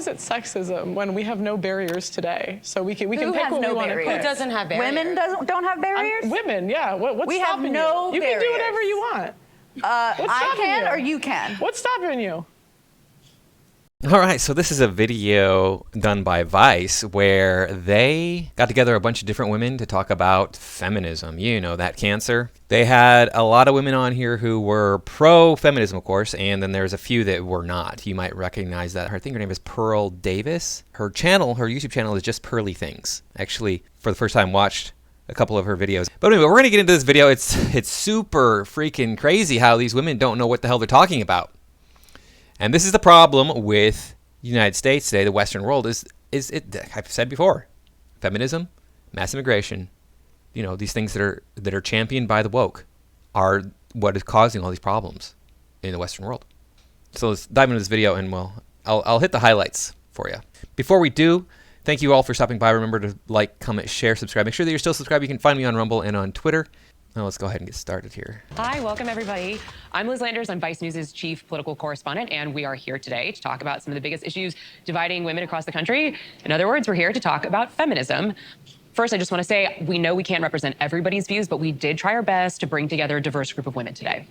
is it sexism when we have no barriers today? So we can pick what we want to pick. Who doesn't have barriers? Women don't have barriers? Women, yeah. What's we stopping have no you? barriers. You can do whatever you want. I can or you can? What's stopping you? All right, so this is a video done by Vice where they got together a bunch of different women to talk about feminism. You know, that cancer. They had a lot of women on here who were pro-feminism, of course, and then there's a few that were not. You might recognize that. I think her name is Pearl Davis. Her channel, her YouTube channel is Just Pearly Things. Actually, for the first time, watched a couple of her videos. But anyway, we're going to get into this video. It's super freaking crazy how these women don't know what the hell they're talking about. And this is the problem with the United States today, the Western world, is it, I've said before, feminism, mass immigration, you know, these things that are championed by the woke are what is causing all these problems in the Western world. So let's dive into this video and I'll hit the highlights for you. Before we do, thank you all for stopping by. Remember to like, comment, share, subscribe. Make sure that you're still subscribed. You can find me on Rumble and on Twitter. Now let's go ahead and get started here. Hi, welcome everybody. I'm Liz Landers. I'm Vice News' chief political correspondent, and we are here today to talk about some of the biggest issues dividing women across the country. In other words, we're here to talk about feminism. First, I just want to say, we know we can't represent everybody's views, but we did try our best to bring together a diverse group of women today.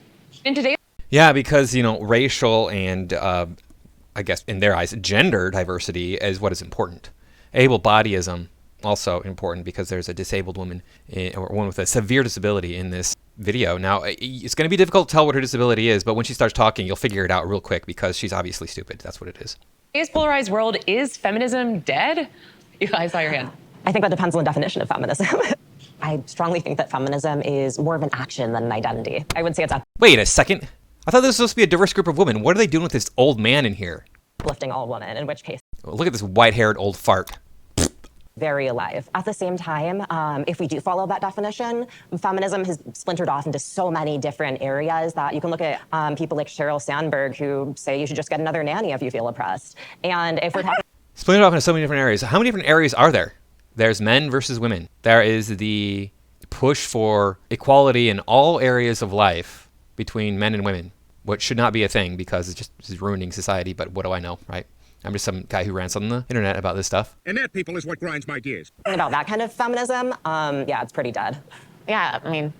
Yeah, because, you know, racial and, I guess, in their eyes, gender diversity is what is important. Able-bodyism. Also important because there's a disabled woman or one with a severe disability in this video. Now, it's going to be difficult to tell what her disability is, but when she starts talking, you'll figure it out real quick because she's obviously stupid. That's what it is. In today's polarized world, is feminism dead? I saw your hand. I think that depends on the definition of feminism. I strongly think that feminism is more of an action than an identity. I would say it's Wait a second. I thought this was supposed to be a diverse group of women. What are they doing with this old man in here? uplifting all women, in which case... Look at this white-haired old fart. Very alive. At the same time, if we do follow that definition, feminism has splintered off into so many different areas that you can look at people like Sheryl Sandberg who say you should just get another nanny if you feel oppressed. And if we're talking... Splintered off into so many different areas. How many different areas are there? There's men versus women. There is the push for equality in all areas of life between men and women, which should not be a thing because it's ruining society, but what do I know, right? I'm just some guy who rants on the internet about this stuff. And that, people, is what grinds my gears. About that kind of feminism, yeah, it's pretty dead. Yeah, I mean,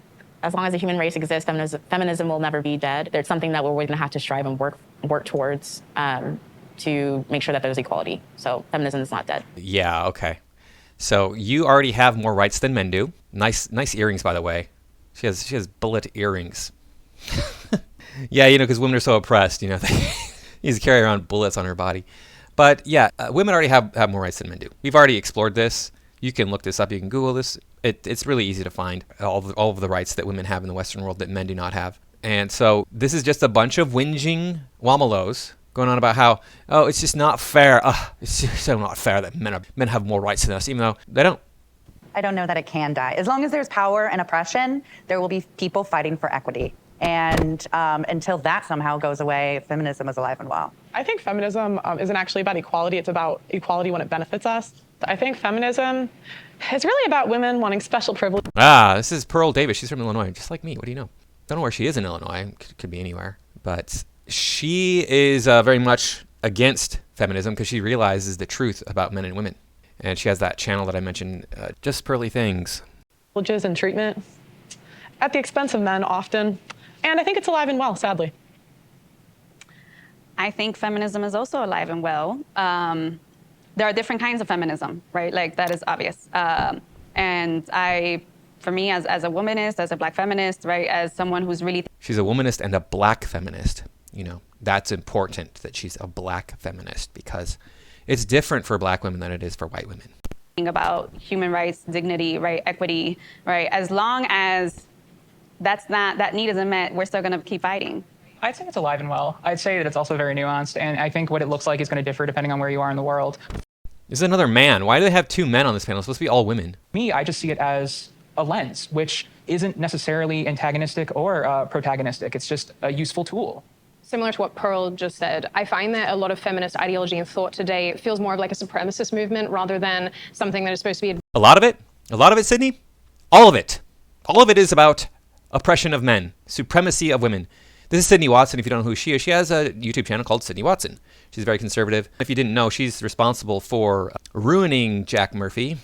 as long as the human race exists, feminism will never be dead. There's something that we're going to have to strive and work towards to make sure that there's equality. So feminism is not dead. Yeah, okay. So you already have more rights than men do. Nice earrings, by the way. She has bullet earrings. Yeah, you know, because women are so oppressed, you know, they need to carry around bullets on her body. But yeah, women already have more rights than men do. We've already explored this. You can look this up. You can Google this. It's really easy to find all of the rights that women have in the Western world that men do not have. And so this is just a bunch of whinging Whameloes going on about how, oh, it's just not fair. It's just so not fair that men have more rights than us, even though they don't. I don't know that it can die. As long as there's power and oppression, there will be people fighting for equity. And until that somehow goes away, feminism is alive and well. I think feminism isn't actually about equality. It's about equality when it benefits us. I think feminism is really about women wanting special privilege. This is Pearl Davis. She's from Illinois, just like me. What do you know? Don't know where she is in Illinois. Could be anywhere. But she is very much against feminism because she realizes the truth about men and women. And she has that channel that I mentioned, Just Pearly Things. Privileges and treatment at the expense of men often. And I think it's alive and well, sadly. I think feminism is also alive and well. There are different kinds of feminism, right? Like, that is obvious. And for me, as a womanist, as a Black feminist, right, as someone who's really... She's a womanist and a Black feminist. You know, that's important that she's a Black feminist because it's different for Black women than it is for white women. About human rights, dignity, right, equity, right? As long as that need isn't met, we're still going to keep fighting. I'd say it's alive and well. I'd say that it's also very nuanced, and I think what it looks like is going to differ depending on where you are in the world. This is another man. Why do they have two men on this panel? It's supposed to be all women. Me, I just see it as a lens, which isn't necessarily antagonistic or protagonistic. It's just a useful tool. Similar to what Pearl just said, I find that a lot of feminist ideology and thought today feels more of like a supremacist movement rather than something that is supposed to be... A lot of it? A lot of it, Sydney? All of it. All of it is about oppression of men, supremacy of women. This is Sydney Watson. If you don't know who she is, she has a YouTube channel called Sydney Watson. She's very conservative. If you didn't know, she's responsible for ruining Jack Murphy,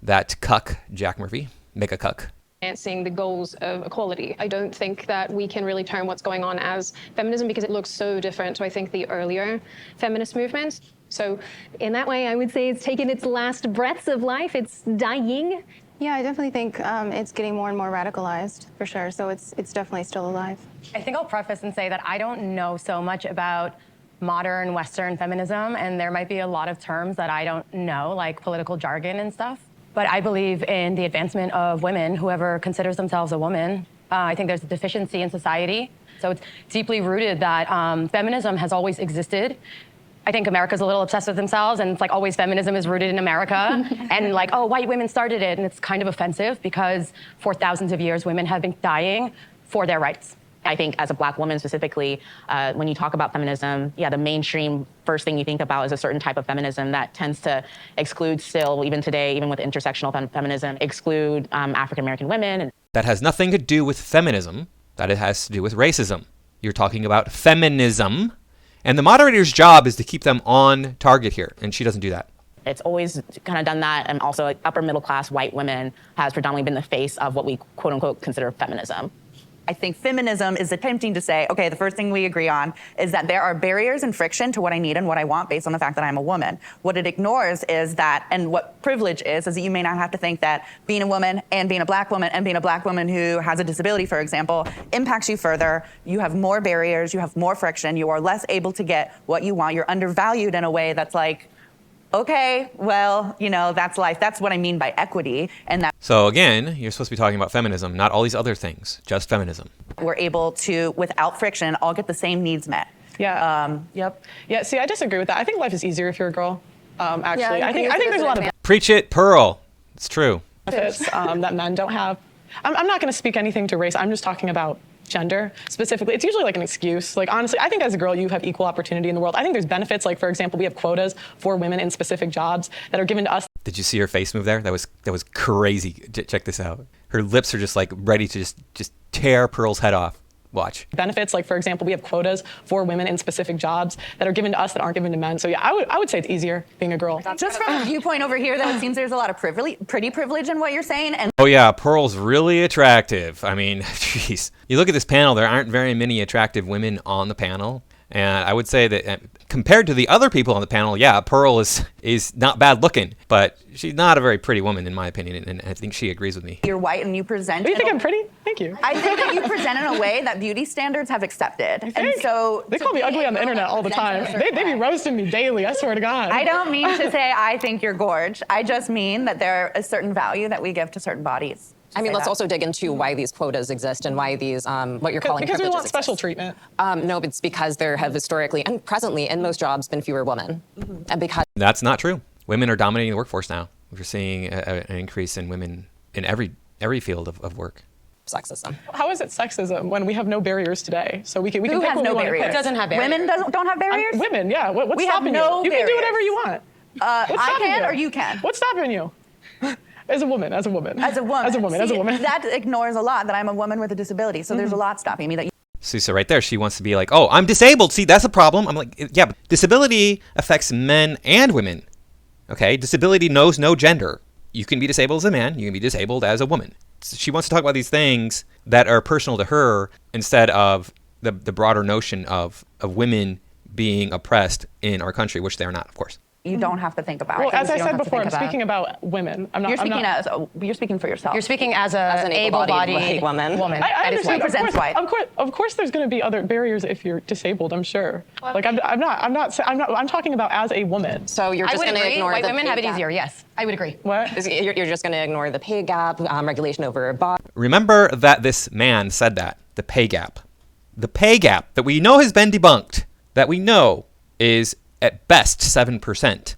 that cuck Jack Murphy, mega cuck. Advancing the goals of equality. I don't think that we can really term what's going on as feminism because it looks so different to, I think, the earlier feminist movements. So in that way, I would say it's taken its last breaths of life. It's dying. Yeah, I definitely think it's getting more and more radicalized, for sure. So it's definitely still alive. I think I'll preface and say that I don't know so much about modern Western feminism, and there might be a lot of terms that I don't know, like political jargon and stuff. But I believe in the advancement of women, whoever considers themselves a woman. I think there's a deficiency in society. So it's deeply rooted that feminism has always existed. I think America's a little obsessed with themselves, and it's like always feminism is rooted in America. And like, oh, white women started it. And it's kind of offensive because for thousands of years, women have been dying for their rights. I think as a Black woman specifically, when you talk about feminism, yeah, the mainstream first thing you think about is a certain type of feminism that tends to exclude still, even today, even with intersectional feminism, exclude African-American women. That has nothing to do with feminism. That it has to do with racism. You're talking about feminism. And the moderator's job is to keep them on target here. And she doesn't do that. It's always kind of done that. And also like upper middle class white women has predominantly been the face of what we quote unquote consider feminism. I think feminism is attempting to say, okay, the first thing we agree on is that there are barriers and friction to what I need and what I want based on the fact that I'm a woman. What it ignores is that, and what privilege is that you may not have to think that being a woman and being a Black woman and being a Black woman who has a disability, for example, impacts you further. You have more barriers, you have more friction, you are less able to get what you want. You're undervalued in a way that's like, okay, well, you know, that's life. That's what I mean by equity. And that So again, you're supposed to be talking about feminism, not all these other things, just feminism. we're able to, without friction, all get the same needs met. Yeah. Yep. Yeah. See, I disagree with that. I think life is easier if you're a girl. Actually, Yeah, I think there's a lot of Preach it, Pearl. It's true. benefits that men don't have. I'm not going to speak anything to race. I'm just talking about gender specifically. It's usually like an excuse. Like honestly, I think as a girl, you have equal opportunity in the world. I think there's benefits. Like for example, we have quotas for women in specific jobs that are given to us. Did you see her face move there? That was crazy. Check this out. Her lips are just like ready to just tear Pearl's head off. Watch. Benefits, like for example, we have quotas for women in specific jobs that are given to us that aren't given to men. So yeah, I would say it's easier being a girl. Just from a viewpoint over here, though, it seems there's a lot of pretty privilege in what you're saying. And Oh yeah, Pearl's really attractive. I mean, jeez. You look at this panel, there aren't very many attractive women on the panel. And I would say that compared to the other people on the panel, yeah, Pearl is not bad looking, but she's not a very pretty woman in my opinion, and I think she agrees with me. you're white and you present. Do you think I'm pretty? Thank you. I think that you present in a way that beauty standards have accepted. And so They call me ugly on the internet all the time. They be roasting me daily, I swear to God. I don't mean to say I think you're gorge. I just mean that there is a certain value that we give to certain bodies. I mean, Say let's that. also dig into why these quotas exist and why these, what you're calling Because we privileges want special exist. treatment. No, it's because there have historically and presently in most jobs been fewer women. And because That's not true. Women are dominating the workforce now. We're seeing an increase in women in every field of work. sexism. How is it sexism when we have no barriers today? So we can Who pick has what no we want to barriers? pick. doesn't have barriers. Women don't have barriers? Women, yeah. What's We have stopping no you? You can do barriers. whatever you want. What's I stopping can you? or you can? What's stopping you? As a woman. As a woman. As a woman. See, that ignores a lot that I'm a woman with a disability. So there's a lot stopping me that So right there, she wants to be like, oh, I'm disabled. See, that's a problem. I'm like, yeah, but disability affects men and women. Okay, disability knows no gender. You can be disabled as a man. You can be disabled as a woman. She wants to talk about these things that are personal to her instead of the broader notion of women being oppressed in our country, which they are not, of course. you don't have to think about. Well, as I You don't said have to before, I'm think about. speaking about women. I'm not. You're speaking for yourself. You're speaking as an an able-bodied able-bodied woman. I understand. represents white. Of course, there's going to be other barriers if you're disabled. I'm sure. Like I'm talking about as a woman. So you're I just would going to agree. ignore White the women pay have it gap. easier. Yes, I would agree. What? You're just going to ignore the pay gap, regulation over body. Remember that this man said that, the pay gap. The pay gap that we know has been debunked, that we know is at best 7%.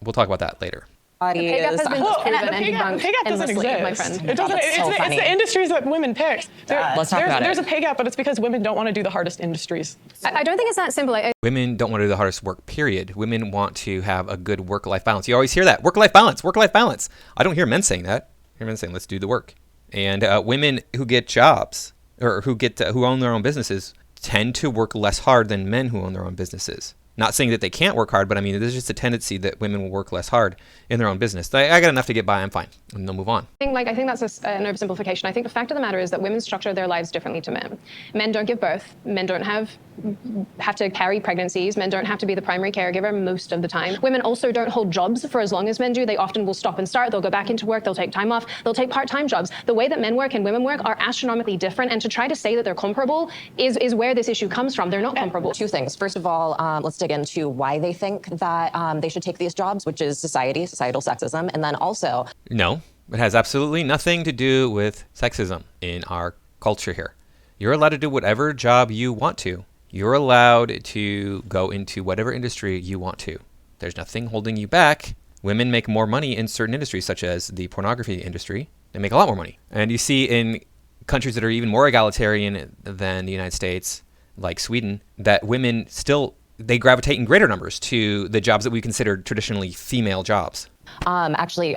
We'll talk about that later. Body pay gap is has been Well, proven the and pay gap debunked doesn't endlessly, exist. my friend. It doesn't. That's so It's funny. the industries that women pick. Let's talk about There's it. a pay gap, but it's because women don't want to do the hardest industries. I don't think it's that simple. Women don't want to do the hardest work, period. Women want to have a good work-life balance. You always hear that, work-life balance, work-life balance. I don't hear men saying that. I hear men saying, let's do the work. And women who get jobs, or who own their own businesses tend to work less hard than men who own their own businesses. Not saying that they can't work hard, but I mean, there's just a tendency that women will work less hard in their own business. I got enough to get by, I'm fine, and they'll move on. I think that's an oversimplification. I think the fact of the matter is that women structure their lives differently to men. Men don't give birth. Men don't have to carry pregnancies. Men don't have to be the primary caregiver most of the time. Women also don't hold jobs for as long as men do. They often will stop and start. They'll go back into work. They'll take time off. They'll take part-time jobs. The way that men work and women work are astronomically different. And to try to say that they're comparable is where this issue comes from. They're not comparable. Two things. First of all, let's dig into why they think that they should take these jobs, which is societal sexism. And then also... No, it has absolutely nothing to do with sexism in our culture here. You're allowed to do whatever job you want to. You're allowed to go into whatever industry you want to. There's nothing holding you back. Women make more money in certain industries, such as the pornography industry. They make a lot more money. And you see in countries that are even more egalitarian than the United States, like Sweden, that women still, they gravitate in greater numbers to the jobs that we consider traditionally female jobs. Actually,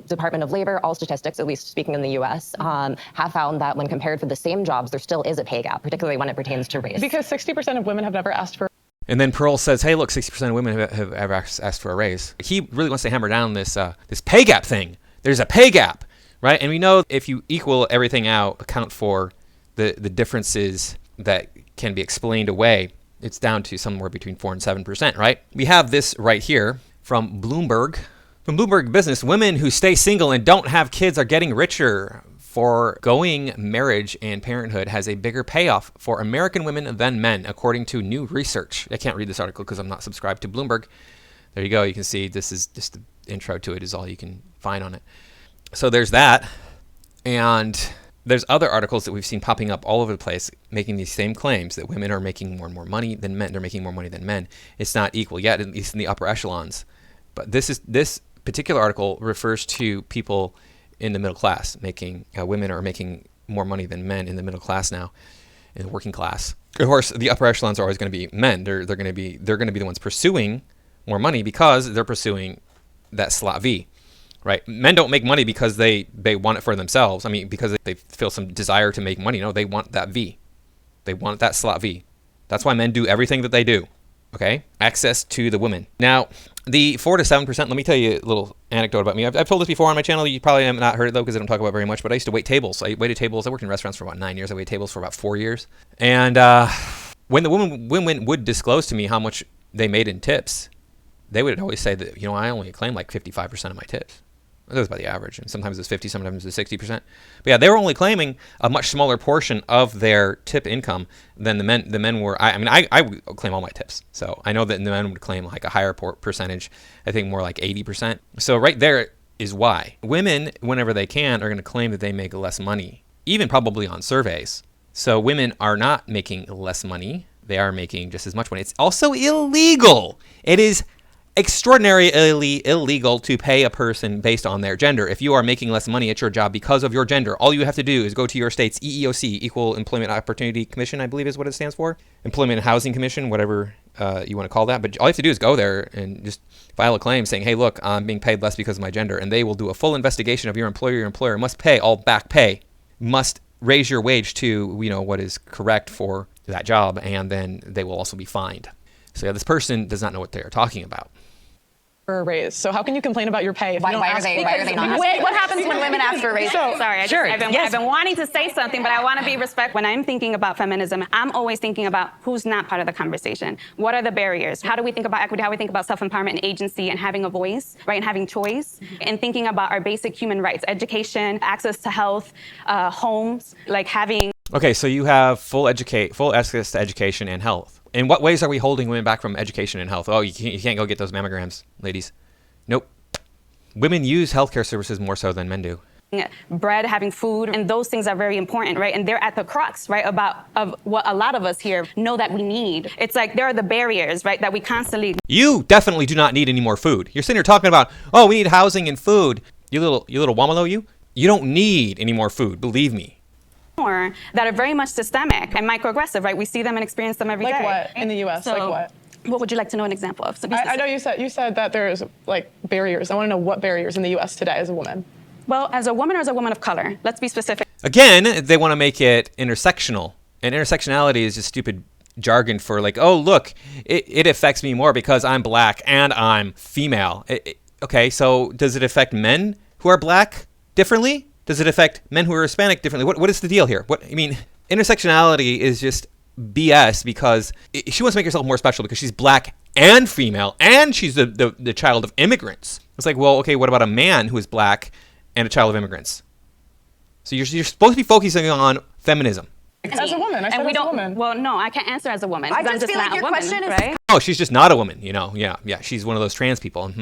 Department of Labor, all statistics, at least speaking in the U.S., have found that when compared for the same jobs, there still is a pay gap, particularly when it pertains to race. Because 60% of women have never asked for. And then Pearl says, hey, look, 60% of women have ever asked for a raise. He really wants to hammer down this pay gap thing. There's a pay gap, right? And we know if you equal everything out, account for the differences that can be explained away, it's down to somewhere between 4 and 7%, right? We have this right here from Bloomberg. From Bloomberg Business, women who stay single and don't have kids are getting richer. Foregoing marriage and parenthood has a bigger payoff for American women than men, according to new research. I can't read this article because I'm not subscribed to Bloomberg. There you go. You can see this is just the intro to it is all you can find on it. So there's that. And there's other articles that we've seen popping up all over the place making these same claims that women are making more and more money than men. They're making more money than men. It's not equal yet, at least in the upper echelons. But this particular article refers to people in the middle class making women are making more money than men in the middle class now, in the working class. Of course, the upper echelons are always going to be men. They're going to be the ones pursuing more money because they're pursuing that slot V, right? Men don't make money because they want it for themselves. I mean, because they feel some desire to make money. No, they want that V. They want that slot V. That's why men do everything that they do. Okay, access to the women. Now, the 4 to 7%, let me tell you a little anecdote about me. I've told this before on my channel. You probably have not heard it, though, because I don't talk about it very much, but I used to wait tables. I waited tables. I worked in restaurants for about 9 years. I waited tables for about 4 years. And when the women would disclose to me how much they made in tips, they would always say that, I only claim like 55% of my tips. That was about the average. And sometimes it's 50, sometimes it's 60%. But yeah, they were only claiming a much smaller portion of their tip income than the men. The men were. I would claim all my tips. So I know that the men would claim like a higher percentage. I think more like 80%. So right there is why women, whenever they can, are going to claim that they make less money, even probably on surveys. So women are not making less money. They are making just as much money. It's also illegal. It is extraordinarily illegal to pay a person based on their gender. If you are making less money at your job because of your gender, all you have to do is go to your state's EEOC, Equal Employment Opportunity Commission, I believe is what it stands for. Employment and Housing Commission, whatever you want to call that. But all you have to do is go there and just file a claim saying, hey, look, I'm being paid less because of my gender. And they will do a full investigation of your employer. Your employer must pay all back pay, must raise your wage to what is correct for that job. And then they will also be fined. So yeah, this person does not know what they are talking about. For a raise. So how can you complain about your pay if Why you don't are ask they for not asking? Wait, what happens when women ask for a raise? Sorry, sure. I've been wanting to say something, but I want to be respectful. When I'm thinking about feminism, I'm always thinking about who's not part of the conversation. What are the barriers? How do we think about equity? How do we think about self-empowerment and agency and having a voice, right? And having choice, and thinking about our basic human rights, education, access to health, homes, like having. Okay, so you have full access to education and health. In what ways are we holding women back from education and health? Oh, you can't go get those mammograms, ladies. Nope. Women use healthcare services more so than men do. Bread, having food, and those things are very important, right? And they're at the crux, right, of what a lot of us here know that we need. It's like there are the barriers, right, that we constantly. You definitely do not need any more food. You're sitting here talking about, oh, we need housing and food. You little Whamelo, you don't need any more food. Believe me. That are very much systemic and microaggressive, right? We see them and experience them every day. Like what in the U.S.? So, like what? What would you like to know an example of? I know you said that there's like barriers. I want to know what barriers in the U.S. today as a woman. Well, as a woman or as a woman of color, let's be specific. Again, they want to make it intersectional. And intersectionality is just stupid jargon for like, oh, look, it affects me more because I'm black and I'm female. Okay, so does it affect men who are black differently? Does it affect men who are Hispanic differently? What is the deal here? Intersectionality is just BS because she wants to make herself more special because she's black and female and she's the child of immigrants. It's like, well, okay, what about a man who is black and a child of immigrants? So you're supposed to be focusing on feminism. As a woman, I said as a woman. Well, no, I can't answer as a woman. I I'm just feel like not your a woman, question is right? Oh, she's just not a woman, you know? Yeah, she's one of those trans people.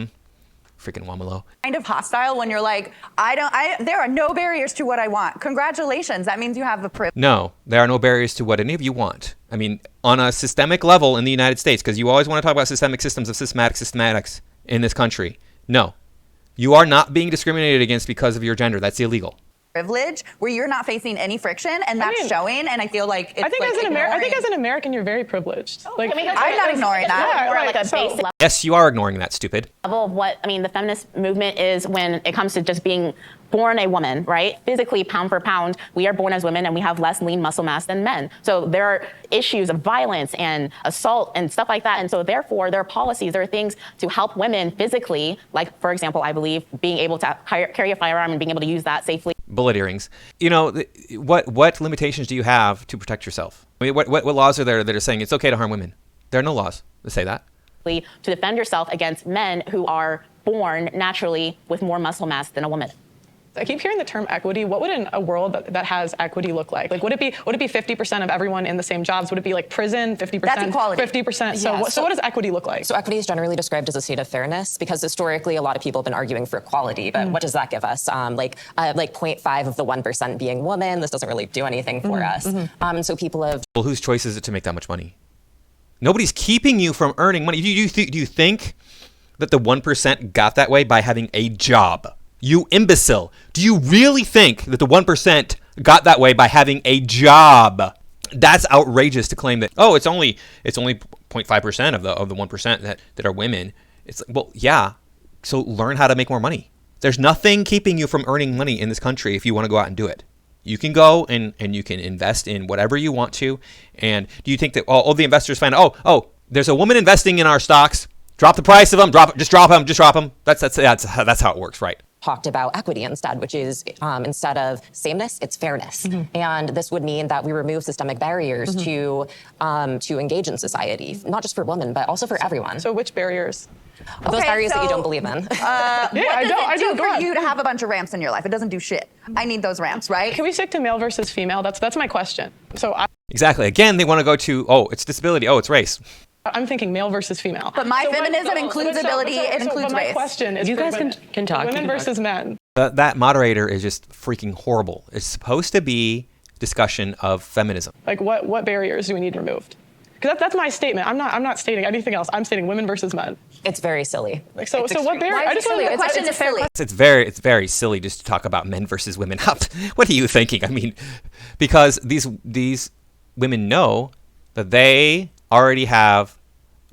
Freaking Whameloes. Kind of hostile when you're like, there are no barriers to what I want. Congratulations, that means you have the privilege. No, there are no barriers to what any of you want. I mean, on a systemic level in the United States, because you always want to talk about systemic systems of systematics in this country. No, you are not being discriminated against because of your gender. That's illegal. Privilege where you're not facing any friction and that's showing, and I feel like it's I think as an American you're very privileged. I'm not ignoring that. We're like a base level. Yes, you are ignoring that, stupid. Of what the feminist movement is when it comes to just being born a woman, right? Physically, pound for pound, we are born as women and we have less lean muscle mass than men. So there are issues of violence and assault and stuff like that. And so therefore, there are policies, there are things to help women physically, like, for example, I believe being able to carry a firearm and being able to use that safely. Bullet earrings. You know, what limitations do you have to protect yourself? I mean, what laws are there that are saying it's okay to harm women? There are no laws that say that. To defend yourself against men who are born naturally with more muscle mass than a woman. I keep hearing the term equity. What would a world that has equity look like? Like, would it be 50% of everyone in the same jobs? Would it be like prison, 50%? That's equality. 50%. So, Yeah, so what does equity look like? So equity is generally described as a state of fairness because historically a lot of people have been arguing for equality. But what does that give us? Like 0.5 of the 1% being women. This doesn't really do anything for us. So people have. Well, whose choice is it to make that much money? Nobody's keeping you from earning money. Do you think that the 1% got that way by having a job? You imbecile. Do you really think that the 1% got that way by having a job? That's outrageous to claim that, oh, it's only 0.5% of the 1% that are women. It's like, well, yeah. So learn how to make more money. There's nothing keeping you from earning money in this country if you want to go out and do it. You can go and you can invest in whatever you want to. And do you think that all the investors find, oh, there's a woman investing in our stocks. Drop the price of them. Just drop them. That's how it works, right? Talked about equity instead, which is instead of sameness, it's fairness. And this would mean that we remove systemic barriers to engage in society, not just for women, but also for everyone. So which barriers? Those barriers that you don't believe in. What does it do for you to have a bunch of ramps in your life? It doesn't do shit. I need those ramps, right? Can we stick to male versus female? That's my question. Exactly. Again, they want to go to, it's disability, it's race. I'm thinking male versus female. But my feminism includes ability, it includes my race. question is You guys can talk. Women versus men. That moderator is just freaking horrible. It's supposed to be discussion of feminism. Like what barriers do we need removed? Because that's my statement. I'm not stating anything else. I'm stating women versus men. It's very silly. Like so what barrier? I just want the question is silly. It's very silly just to talk about men versus women. What are you thinking? I mean, because these women know that they already have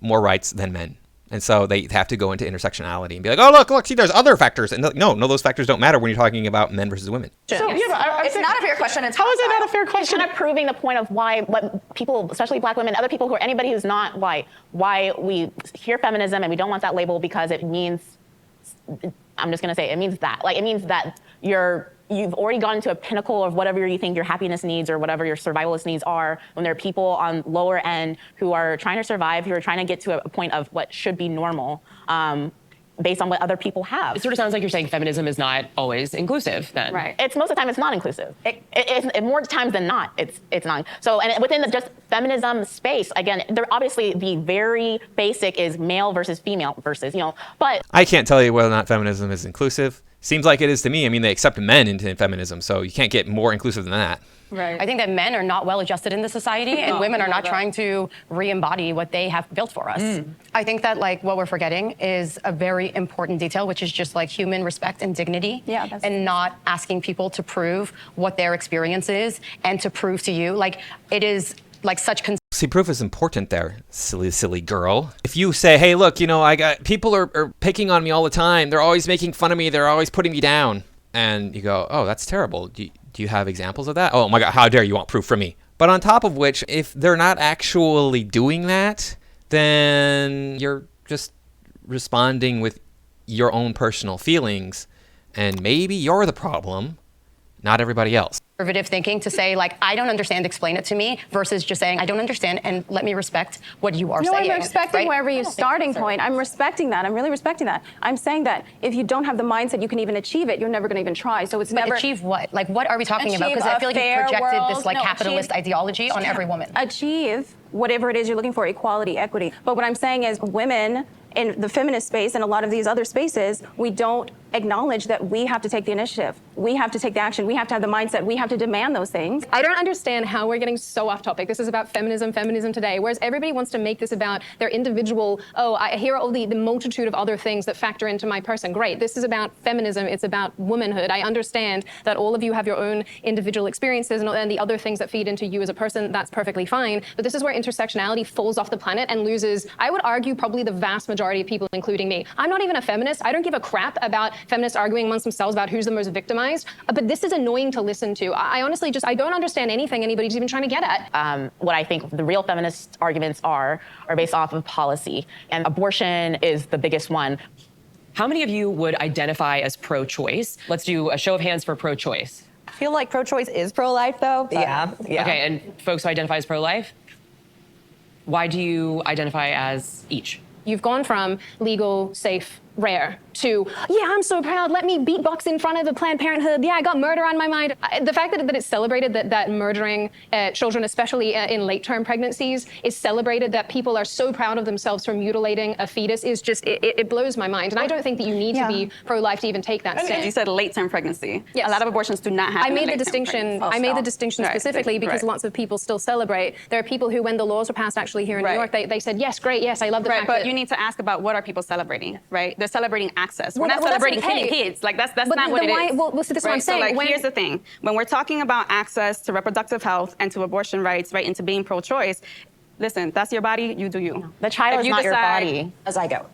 more rights than men. And so they have to go into intersectionality and be like, oh, look, see, there's other factors. And no, those factors don't matter when you're talking about men versus women. So, yeah, but It's not a fair question. It's how is it not a fair question? Kind of proving the point of what people, especially black women, other people anybody who's not white, why we hear feminism and we don't want that label because it means, I'm just going to say, it means that. Like, it means that you've already gone to a pinnacle of whatever you think your happiness needs or whatever your survivalist needs are when there are people on lower end who are trying to survive, who are trying to get to a point of what should be normal based on what other people have. It sort of sounds like you're saying feminism is not always inclusive then. Right. It's most of the time it's not inclusive. It more times than not, it's not. So, and within the just feminism space, again, there obviously the very basic is male versus female versus, but. I can't tell you whether or not feminism is inclusive. Seems like it is to me. I mean, they accept men into feminism, so you can't get more inclusive than that. Right. I think that men are not well adjusted in the society and women are not trying to re-embody what they have built for us. I think that what we're forgetting is a very important detail, which is just human respect and dignity. Yeah, and not asking people to prove what their experience is and to prove to you. It is such See, proof is important there, silly girl. If you say, hey, look, people are picking on me all the time. They're always making fun of me. They're always putting me down. And you go, oh, that's terrible. Do Do you have examples of that? Oh my God, how dare you want proof from me? But on top of which, if they're not actually doing that, then you're just responding with your own personal feelings, and maybe you're the problem, not everybody else. Conservative thinking to say, like, I don't understand, explain it to me, versus just saying, I don't understand, and let me respect what you are saying. I'm respecting right? wherever your starting point. I'm respecting that. I'm really respecting that. I'm saying that if you don't have the mindset you can even achieve it, you're never going to even try. So it's But never achieve what? Like, what are we talking about? Achieve Because I feel a like you fair projected world. this like No, capitalist achieve- ideology on every woman. achieve whatever it is you're looking for, equality, equity. But what I'm saying is women in the feminist space and a lot of these other spaces, we don't acknowledge that we have to take the initiative. We have to take the action. We have to have the mindset. We have to demand those things. I don't understand how we're getting so off topic. This is about feminism today, whereas everybody wants to make this about their individual, here are all the multitude of other things that factor into my person. Great, this is about feminism, it's about womanhood. I understand that all of you have your own individual experiences and the other things that feed into you as a person, that's perfectly fine. But this is where intersectionality falls off the planet and loses, I would argue, probably the vast majority of people, including me. I'm not even a feminist. I don't give a crap about feminists arguing amongst themselves about who's the most victimized. But this is annoying to listen to. I honestly I don't understand anything anybody's even trying to get at. What I think the real feminist arguments are based off of policy, and abortion is the biggest one. How many of you would identify as pro-choice? Let's do a show of hands for pro-choice. I feel like pro-choice is pro-life, though. Yeah. Okay, and folks who identify as pro-life, why do you identify as each? You've gone from legal, safe, rare to, yeah, I'm so proud, let me beatbox in front of the Planned Parenthood, yeah, I got murder on my mind. The fact that it's celebrated that murdering children, especially in late-term pregnancies, is celebrated, that people are so proud of themselves for mutilating a fetus is just, it blows my mind. And I don't think that you need to be pro-life to even take that stance. You said late-term pregnancy. Yes. A lot of abortions do not happen. I made the distinction. I made the distinction specifically because lots of people still celebrate. There are people who, when the laws were passed actually here in New York, they said, yes, great, yes, I love the fact but that... you need to ask about what are people celebrating, right? They're celebrating access. We're not celebrating killing kids. Like that's not what it is. Well, so this is what I'm saying. So like, here's the thing: when we're talking about access to reproductive health and to abortion rights, right, and to being pro-choice, listen, that's your body. You do you. The child is not your body. A zygote.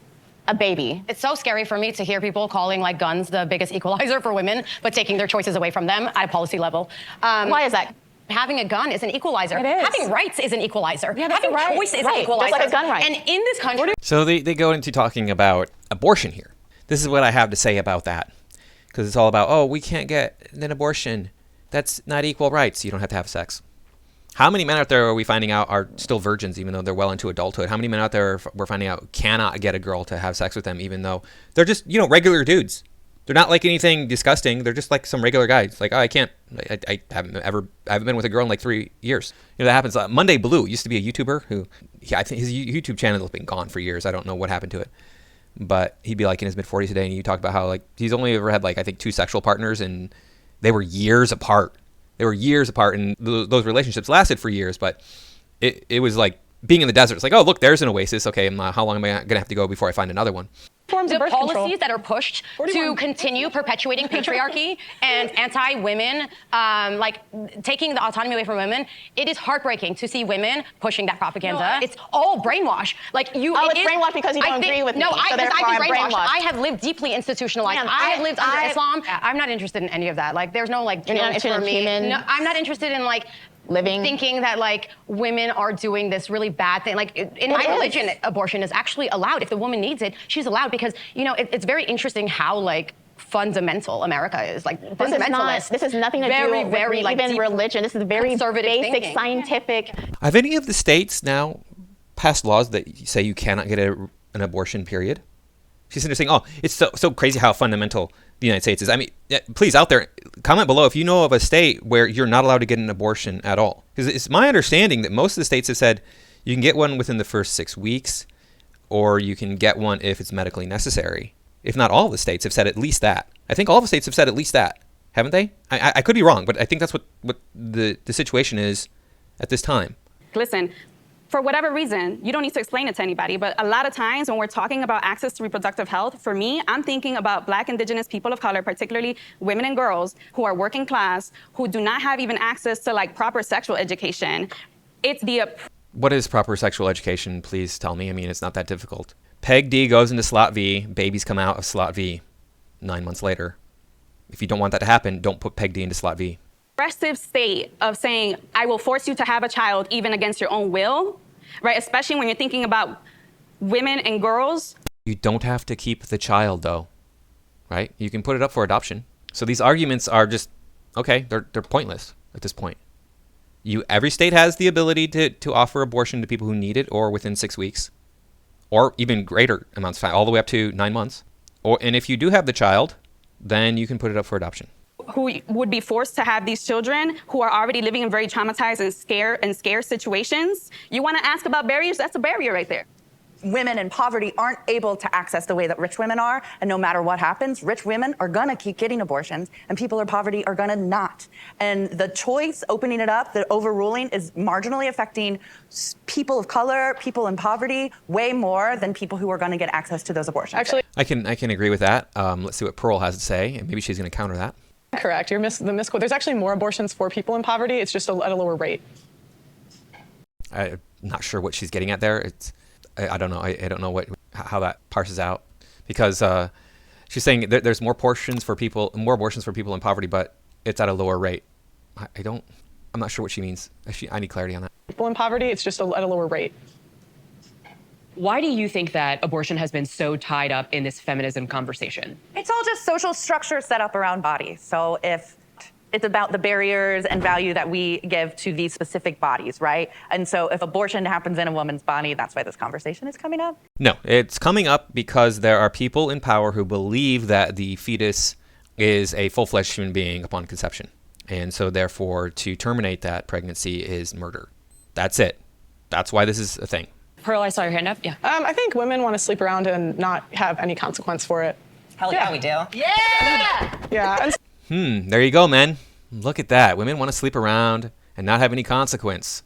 A baby. It's so scary for me to hear people calling like guns the biggest equalizer for women, but taking their choices away from them at a policy level. Why is that? Having a gun is an equalizer. It is. Having rights is an equalizer. Yeah, that's having right. choice is Right. an equalizer. Just like a gun right. And in this country... So they go into talking about abortion here. This is what I have to say about that. Because it's all about, oh, we can't get an abortion. That's not equal rights. You don't have to have sex. How many men out there are we finding out are still virgins even though they're well into adulthood? How many men out there we're finding out cannot get a girl to have sex with them even though they're just, regular dudes? They're not like anything disgusting. They're just like some regular guys. Like, oh, I can't. I haven't been with a girl in like 3 years. That happens. Monday Blue used to be a YouTuber who, I think his YouTube channel has been gone for years. I don't know what happened to it. But he'd be like in his mid-40s today, and you talked about how like he's only ever had like I think 2 sexual partners, and they were years apart. And those relationships lasted for years. But it was like being in the desert. It's like, oh look, there's an oasis. Okay, how long am I gonna have to go before I find another one? The policies that are pushed to continue perpetuating patriarchy and anti-women, like taking the autonomy away from women, it is heartbreaking to see women pushing that propaganda. It's all brainwash. Like it's brainwash because you don't agree with me. No, So I've therefore been I'm brainwashed. I have lived deeply institutionalized. Ma'am, I have lived under Islam. I'm not interested in any of that. Like, there's no like You're not guilt interested for in me. human No, I'm not interested in like thinking that like women are doing this really bad thing. Like in my religion, abortion is actually allowed. If the woman needs it, she's allowed because it's very interesting how like fundamental America is. Like fundamentalist. This is nothing to do with even religion. This is very conservative basic thinking. scientific. Have any of the states now passed laws that say you cannot get an abortion, period? She's interesting. Oh, it's so crazy how fundamental the United States is. I mean, please, out there, comment below if you know of a state where you're not allowed to get an abortion at all. Because it's my understanding that most of the states have said you can get one within the first 6 weeks, or you can get one if it's medically necessary. If not all of the states have said at least that. I think all of the states have said at least that, haven't they? I could be wrong, but I think that's what the situation is at this time. Listen, for whatever reason, you don't need to explain it to anybody, but a lot of times when we're talking about access to reproductive health, for me, I'm thinking about Black, Indigenous people of color, particularly women and girls who are working class, who do not have even access to like proper sexual education. It's the... What is proper sexual education? Please tell me. I mean, it's not that difficult. Peg D goes into slot V, babies come out of slot V 9 months later. If you don't want that to happen, don't put Peg D into slot V. Aggressive state of saying, I will force you to have a child even against your own will, right? Especially when you're thinking about women and girls. You don't have to keep the child, though, right? You can put it up for adoption. So these arguments are just, okay, they're pointless at this point. Every state has the ability to offer abortion to people who need it or within 6 weeks, or even greater amounts of time, all the way up to 9 months. And if you do have the child, then you can put it up for adoption. Who would be forced to have these children who are already living in very traumatized and scared situations. You want to ask about barriers? That's a barrier right there. Women in poverty aren't able to access the way that rich women are, and no matter what happens, rich women are gonna keep getting abortions, and people in poverty are gonna not. And the choice, opening it up, the overruling, is marginally affecting people of color, people in poverty, way more than people who are gonna get access to those abortions. Actually, I can agree with that. Let's see what Pearl has to say, and maybe she's going to counter that. correct. You're the misquote. There's actually more abortions for people in poverty. It's just at a lower rate. I'm not sure what she's getting at there. I don't know. I don't know how that parses out, because she's saying there's more abortions for people in poverty, but it's at a lower rate. I'm not sure what she means. I need clarity on that. People in poverty, it's just at a lower rate. Why do you think that abortion has been so tied up in this feminism conversation? It's all just social structure set up around bodies. So if it's about the barriers and value that we give to these specific bodies, right? And so if abortion happens in a woman's body, that's why this conversation is coming up. No, it's coming up because there are people in power who believe that the fetus is a full-fledged human being upon conception. And so therefore, to terminate that pregnancy is murder. That's it. That's why this is a thing. Pearl, I saw your hand up. Yeah. I think women want to sleep around and not have any consequence for it. Hell yeah, we do. Yeah! Yeah. There you go, men. Look at that. Women want to sleep around and not have any consequence.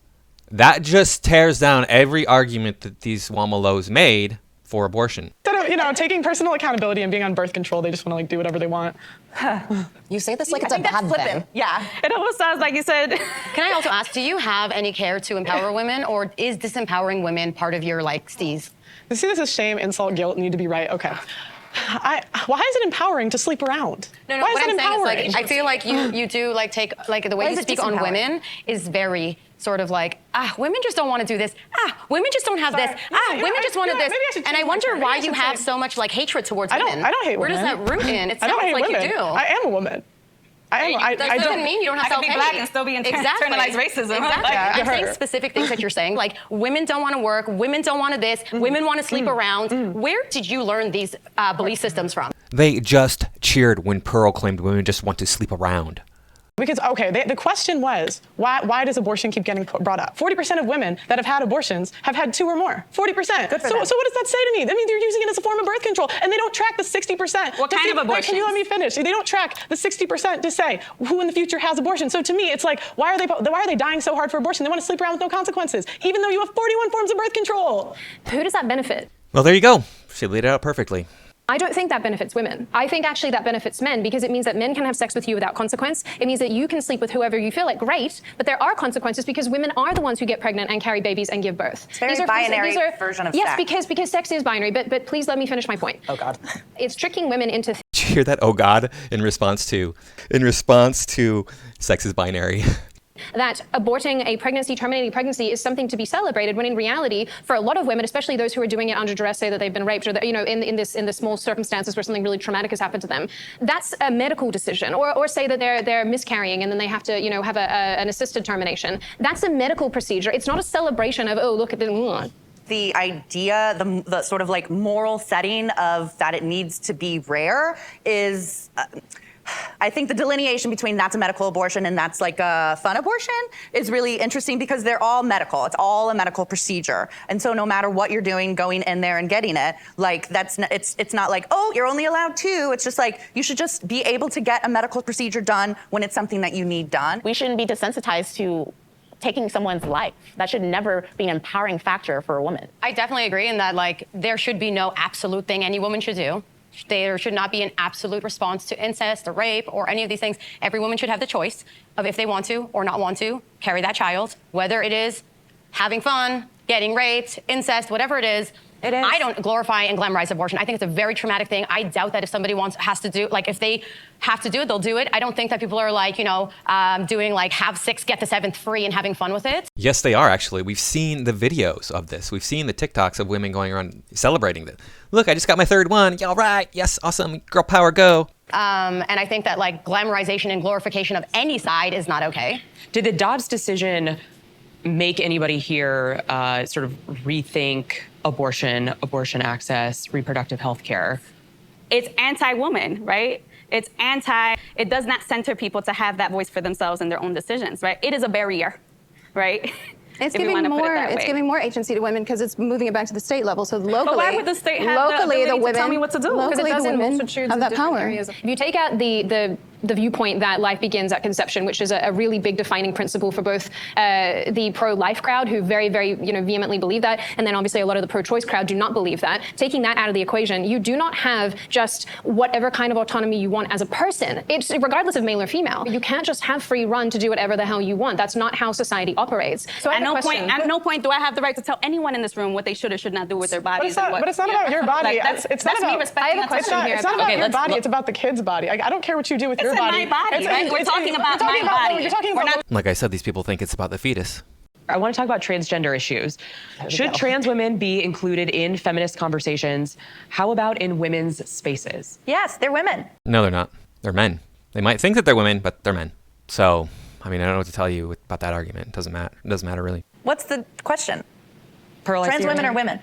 That just tears down every argument that these Whameloes made for abortion. Instead of, taking personal accountability and being on birth control, they just want to do whatever they want. You say this like it's a bad thing. Yeah. It almost sounds like you said. Can I also ask, do you have any care to empower women, or is disempowering women part of your steez? You see this as shame, insult, guilt, need to be right. Okay. Why is it empowering to sleep around? No, why what is it I'm empowering? saying is I feel like you do take the way you speak on women is very sort of women just don't want to do this. Women just don't have this. Women just wanted this. And I wonder why you have so much hatred towards women. I don't hate women. Where does that root in? It I don't sounds hate like women. you do. I am a woman. That doesn't mean you don't have I could be self-hate. black and still be internalized racism. Exactly. Yeah, I'm saying specific things that you're saying, women don't want to work, women don't want to this, women want to sleep around. Where did you learn these belief systems from? They just cheered when Pearl claimed women just want to sleep around. Because, the question was, why does abortion keep getting brought up? 40% of women that have had abortions have had 2 or more. 40%. So what does that say to me? That means they're using it as a form of birth control, and they don't track the 60%. What kind of abortion? Can you let me finish? They don't track the 60% to say who in the future has abortion. So to me, it's why are they dying so hard for abortion? They want to sleep around with no consequences, even though you have 41 forms of birth control. Who does that benefit? Well, there you go. She laid it out perfectly. I don't think that benefits women. I think actually that benefits men, because it means that men can have sex with you without consequence. It means that you can sleep with whoever you feel like. Great, but there are consequences because women are the ones who get pregnant and carry babies and give birth. It's very binary version of sex. Yes, because sex is binary, but please let me finish my point. Oh God. It's tricking women into Did you hear that? Oh God, in response to sex is binary. that aborting a pregnancy, terminating pregnancy is something to be celebrated, when in reality, for a lot of women, especially those who are doing it under duress, say that they've been raped, or that, in the small circumstances where something really traumatic has happened to them, that's a medical decision. Or say that they're miscarrying and then they have to, have an assisted termination. That's a medical procedure. It's not a celebration of, oh, look at this. The idea, the sort of moral setting of that it needs to be rare is. I think the delineation between that's a medical abortion and that's a fun abortion is really interesting, because they're all medical. It's all a medical procedure. And so no matter what you're doing, going in there and getting it, it's not oh, you're only allowed 2. It's just you should just be able to get a medical procedure done when it's something that you need done. We shouldn't be desensitized to taking someone's life. That should never be an empowering factor for a woman. I definitely agree in that there should be no absolute thing any woman should do. There should not be an absolute response to incest or rape or any of these things. Every woman should have the choice of if they want to or not want to carry that child, whether it is having fun, getting raped, incest, whatever it is. It is. I don't glorify and glamorize abortion. I think it's a very traumatic thing. I doubt that if somebody has to do, like if they have to do it, they'll do it. I don't think that people are like, doing like have 6, get the 7th free and having fun with it. Yes, they are actually. We've seen the videos of this. We've seen the TikToks of women going around celebrating this. Look, I just got my 3rd one. All right. Yes, awesome. Girl power, go. And I think that like glamorization and glorification of any side is not okay. Did the Dobbs decision make anybody here sort of rethink abortion access, reproductive health care? It's anti-woman, right? It does not center people to have that voice for themselves and their own decisions, right? It is a barrier, right? It's If you giving wanna put it more. that It's way. giving more agency to women because it's moving it back to the state level. So locally, But why would the state have the ability to tell me what to do? Locally, Because the it women doesn't have that power. If you take out the viewpoint that life begins at conception, which is a really big defining principle for both the pro-life crowd, who very, very vehemently believe that, and then obviously a lot of the pro-choice crowd do not believe that. Taking that out of the equation, you do not have just whatever kind of autonomy you want as a person. It's regardless of male or female. You can't just have free run to do whatever the hell you want. That's not how society operates. So at no point do I have the right to tell anyone in this room what they should or should not do with their bodies. But it's not about your body. Like, it's not about me respecting the It's not about your body. It's about the kid's body. I don't care what you do with your body. It's my body, right? We're talking about my body. You're talking about. Like I said, these people think it's about the fetus. I want to talk about transgender issues. Should trans women be included in feminist conversations? How about in women's spaces? Yes, they're women. No, they're not. They're men. They might think that they're women, but they're men. So, I mean, I don't know what to tell you about that argument. It doesn't matter. It doesn't matter, really. What's the question? Pearl, Trans women are women.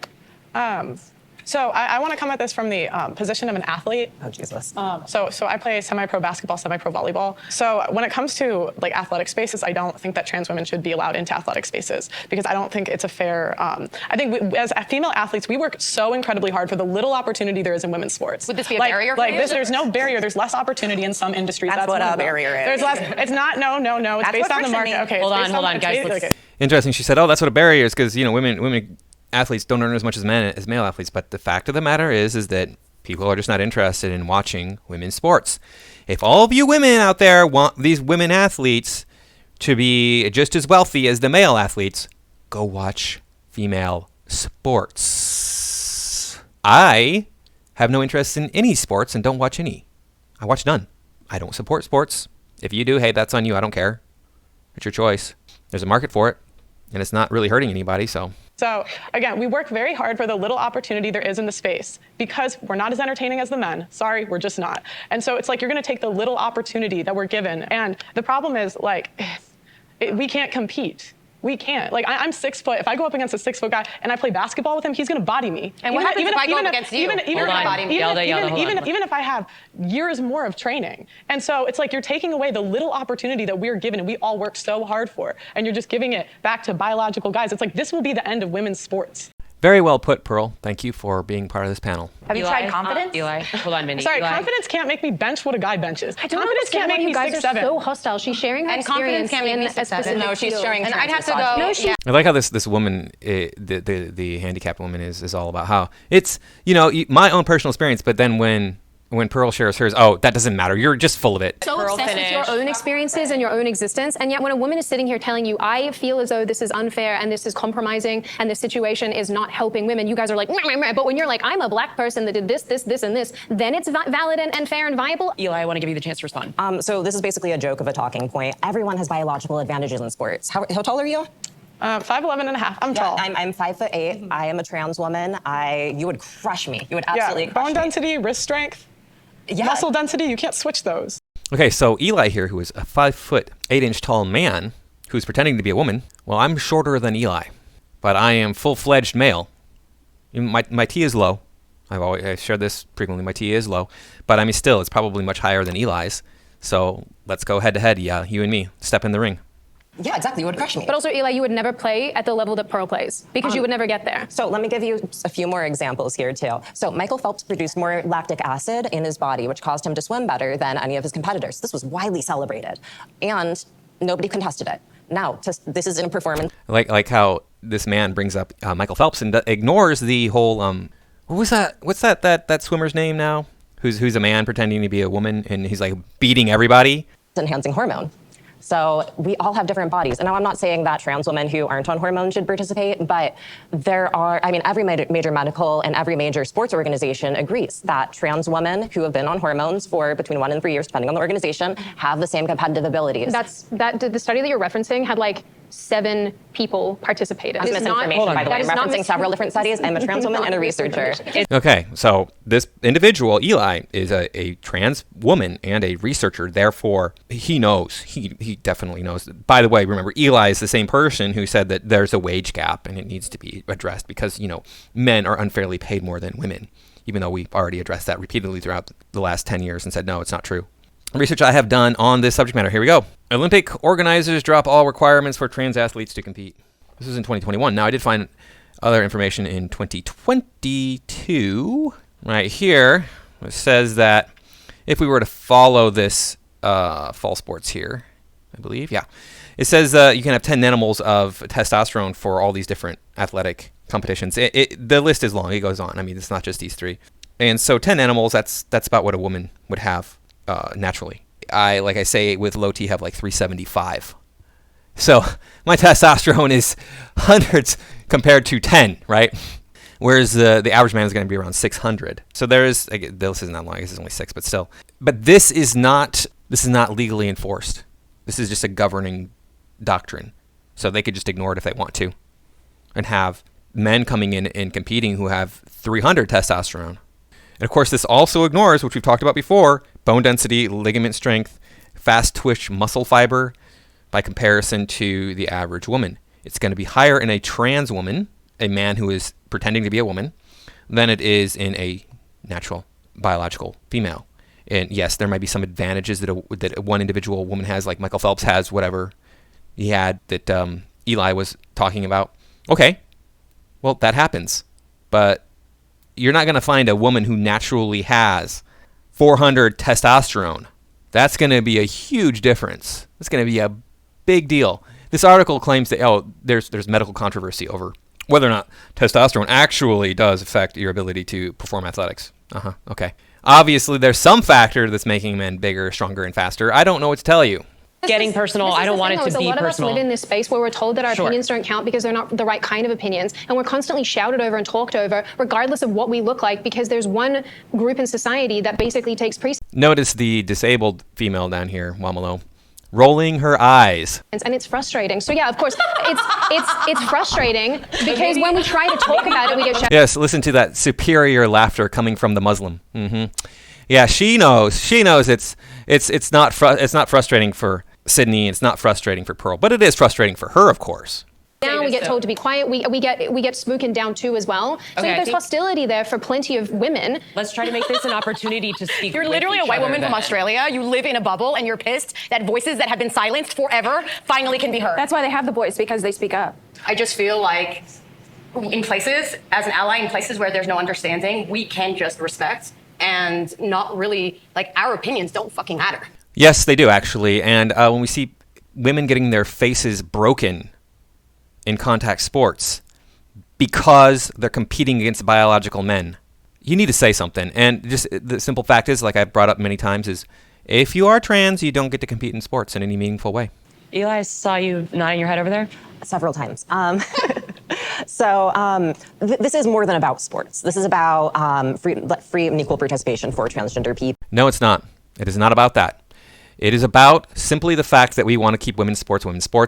So I want to come at this from the position of an athlete. Oh, Jesus. So I play semi-pro basketball, semi-pro volleyball. So when it comes to like athletic spaces, I don't think that trans women should be allowed into athletic spaces because I don't think it's a fair. I think as female athletes, we work so incredibly hard for the little opportunity there is in women's sports. Would this be a barrier for you? There's no barrier. There's less opportunity in some industries. That's what one a of them. barrier is. There's less. It's not. No. It's That's based what on the friction market. means. Okay. Hold it's based on, guys. it's based- okay. Interesting. She said, "Oh, that's what a barrier is because women athletes don't earn as much as male athletes." But the fact of the matter is that people are just not interested in watching women's sports. If all of you women out there want these women athletes to be just as wealthy as the male athletes, go watch female sports. I have no interest in any sports and don't watch any. I watch none. I don't support sports. If you do, hey, that's on you. I don't care. It's your choice. There's a market for it, and it's not really hurting anybody, so. So again, we work very hard for the little opportunity there is in the space because we're not as entertaining as the men. Sorry, we're just not. And so it's like you're going to take the little opportunity that we're given. And the problem is we can't compete. We can't. Like I'm 6 foot. If I go up against a 6 foot guy and I play basketball with him, he's going to body me. And what happens if I go up against you? Even if I have years more of training. And so it's like you're taking away the little opportunity that we're given and we all work so hard for. And you're just giving it back to biological guys. It's like this will be the end of women's sports. Very well put, Pearl. Thank you for being part of this panel. Have you tried confidence? Eli, hold on, Mindy. Sorry, Eli. confidence can't make me bench what a guy benches. I don't Confidence can't make understand why me you guys 6'7". are so hostile. She's sharing her And confidence experience can't make in me a 6'7". specific No, she's field. sharing And I'd have to misogyny. go. No, she yeah. I like how this woman, the handicapped woman, is all about how it's my own personal experience. But then when Pearl shares hers, oh, that doesn't matter. You're just full of it. So obsessed with your own experiences and your own existence, and yet when a woman is sitting here telling you, I feel as though this is unfair and this is compromising and this situation is not helping women, you guys are like, meh, meh, meh. But when you're like, I'm a black person that did this, and this, then it's valid and fair and viable. Eli, I want to give you the chance to respond. So this is basically a joke of a talking point. Everyone has biological advantages in sports. How tall are you? 5'11" and a half. I'm tall. I'm 5'8". I am a trans woman. You would crush me. You would absolutely crush bone me. density, wrist strength, muscle density. You can't switch those. Okay, so Eli here, who is a 5'8" tall man who's pretending to be a woman. Well, I'm shorter than Eli, but I am full-fledged male. My T is low. I've shared this frequently. My T is low, but I mean, still, it's probably much higher than Eli's. So let's go head to head. Yeah, you and me, step in the ring. Yeah, exactly. You would crush me. But also, Eli, you would never play at the level that Pearl plays because you would never get there. So let me give you a few more examples here, too. So Michael Phelps produced more lactic acid in his body, which caused him to swim better than any of his competitors. This was widely celebrated, and nobody contested it. Now, this is in performance. Like how this man brings up Michael Phelps and ignores the whole what was that? What's that swimmer's name now? Who's a man pretending to be a woman and he's like beating everybody. Enhancing hormone. So we all have different bodies. And now I'm not saying that trans women who aren't on hormones should participate, but there are, I mean, every major medical and every major sports organization agrees that trans women who have been on hormones for between 1 and 3 years, depending on the organization, have the same competitive abilities. The study that you're referencing had like 7 people participated. That's misinformation, by the way. I'm referencing several different studies. I'm a trans woman and a researcher. Okay, so this individual, Eli, is a trans woman and a researcher. Therefore, he knows. He definitely knows. By the way, remember, Eli is the same person who said that there's a wage gap and it needs to be addressed because, you know, men are unfairly paid more than women, even though we've already addressed that repeatedly throughout the last 10 years and said, no, it's not true. Research I have done on this subject matter. Here we go. Olympic organizers drop all requirements for trans athletes to compete. This was in 2021. Now, I did find other information in 2022. Right here, it says that if we were to follow this fall sports here, I believe, yeah. It says you can have 10 nanomoles of testosterone for all these different athletic competitions. The list is long. It goes on. I mean, it's not just these 3. And so 10 nanomoles, that's about what a woman would have naturally. Like I say, with low T, have like 375. So my testosterone is hundreds compared to 10, right? Whereas the average man is going to be around 600. So there is, this isn't that long, I guess it's only 6, but still. But this is not legally enforced. This is just a governing doctrine. So they could just ignore it if they want to and have men coming in and competing who have 300 testosterone. And of course, this also ignores, which we've talked about before, bone density, ligament strength, fast twitch muscle fiber by comparison to the average woman. It's going to be higher in a trans woman, a man who is pretending to be a woman, than it is in a natural biological female. And yes, there might be some advantages that one individual woman has, like Michael Phelps has, whatever he had that Eli was talking about. Okay, well, that happens. But you're not going to find a woman who naturally has 400 testosterone. That's going to be a huge difference. It's going to be a big deal. This article claims that, there's medical controversy over whether or not testosterone actually does affect your ability to perform athletics. Okay. Obviously, there's some factor that's making men bigger, stronger, and faster. I don't know what to tell you. Getting personal. I don't want it to be personal. A lot of us live in this space where we're told that our opinions don't count because they're not the right kind of opinions, and we're constantly shouted over and talked over, regardless of what we look like, because there's one group in society that basically takes precedence. Notice the disabled female down here, Whamelo, rolling her eyes. And it's frustrating. So yeah, of course, it's frustrating because when we try to talk about it, we get shouted. Yes, listen to that superior laughter coming from the Muslim. Yeah, she knows. She knows it's not frustrating for Sydney, it's not frustrating for Pearl, but it is frustrating for her, of course. Now we get told to be quiet. We get spooken down too as well. So there's hostility there for plenty of women. Let's try to make this an opportunity to speak. You're literally a white woman from Australia. You live in a bubble and you're pissed that voices that have been silenced forever finally can be heard. That's why they have the voice, because they speak up. I just feel like in places, as an ally, in places where there's no understanding, we can just respect and not really, like, our opinions don't fucking matter. Yes, they do, actually. And when we see women getting their faces broken in contact sports because they're competing against biological men, you need to say something. And just the simple fact is, like I've brought up many times, is if you are trans, you don't get to compete in sports in any meaningful way. Eli, I saw you nodding your head over there. Several times. This is more than about sports. This is about free and equal participation for transgender people. No, it's not. It is not about that. It is about simply the fact that we want to keep women's sports.